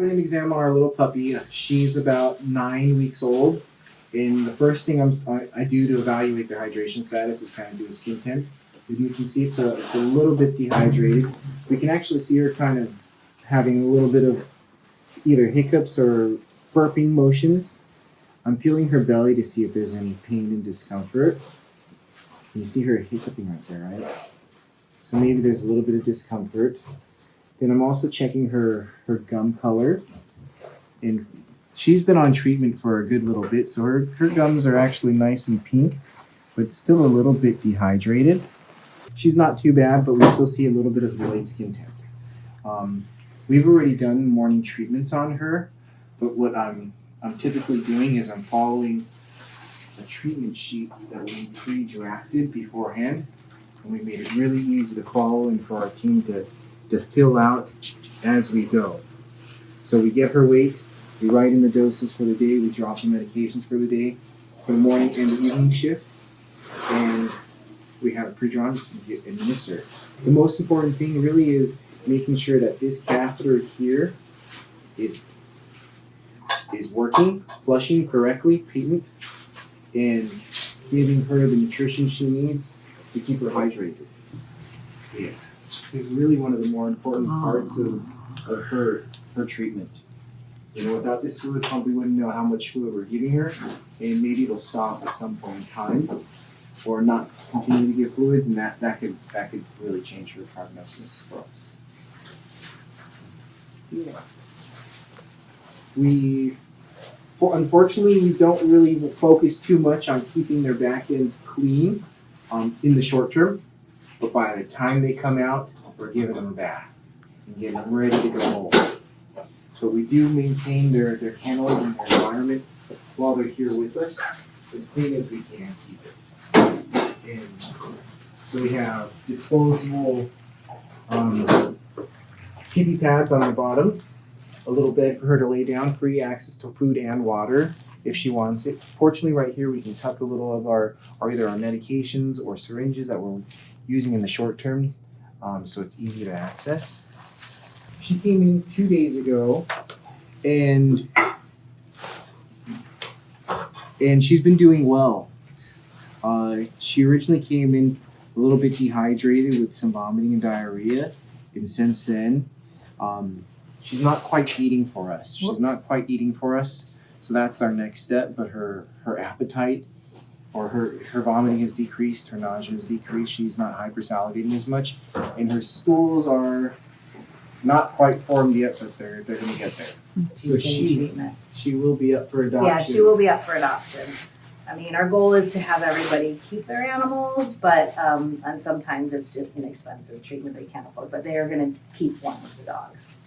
we're gonna examine our little puppy. She's about 9 weeks old, and the first thing I do to evaluate their hydration status is kind of do a skin temp. And you can see it's a little bit dehydrated. We can actually see her kind of having a little bit of either hiccups or burping motions. I'm feeling her belly to see if there's any pain and discomfort. You see her hiccuping right there, right? So maybe there's a little bit of discomfort. Then I'm also checking her gum color. And she's been on treatment for a good little bit, so her gums are actually nice and pink, but still a little bit dehydrated. She's not too bad, but we still see a little bit of delayed skin temp. We've already done morning treatments on her, but what I'm typically doing is I'm following a treatment sheet that we pre-drafted beforehand, and we made it really easy to follow and for our team to fill out as we go. So we get her weight, we write in the doses for the day, we drop the medications for the day, for the morning and the evening shift, and we have it pre-drawn and get administered. The most important thing really is making sure that this catheter here is working, flushing correctly, patent, and giving her the nutrition she needs to keep her hydrated. Yeah, it's really one of the more important parts of her treatment. You know, without this fluid pump, we wouldn't know how much fluid we're giving her, and maybe it'll stop at some point in time, or not continue to give fluids, and that could really change her prognosis for us. Yeah. Unfortunately, we don't really focus too much on keeping their back ends clean in the short term, but by the time they come out, we're giving them a bath and getting them ready to go home. So we do maintain their kennels and their environment while they're here with us as clean as we can keep it. And so we have disposable kitty pads on the bottom, a little bed for her to lay down, free access to food and water if she wants it. Fortunately, right here we can tuck a little of our either our medications or syringes that we're using in the short term, so it's easy to access. She came in 2 days ago, and she's been doing well. She originally came in a little bit dehydrated with some vomiting and diarrhea, and since then, she's not quite eating for us. So that's our next step. But her appetite or her vomiting has decreased, her nausea has decreased. She's not hypersalivating as much, and her stools are not quite formed yet, but they're going to get there. So she will be up for adoption. Yeah, she will be up for adoption. I mean, our goal is to have everybody keep their animals, but and sometimes it's just an expensive treatment they can't afford. But they are going to keep one of the dogs.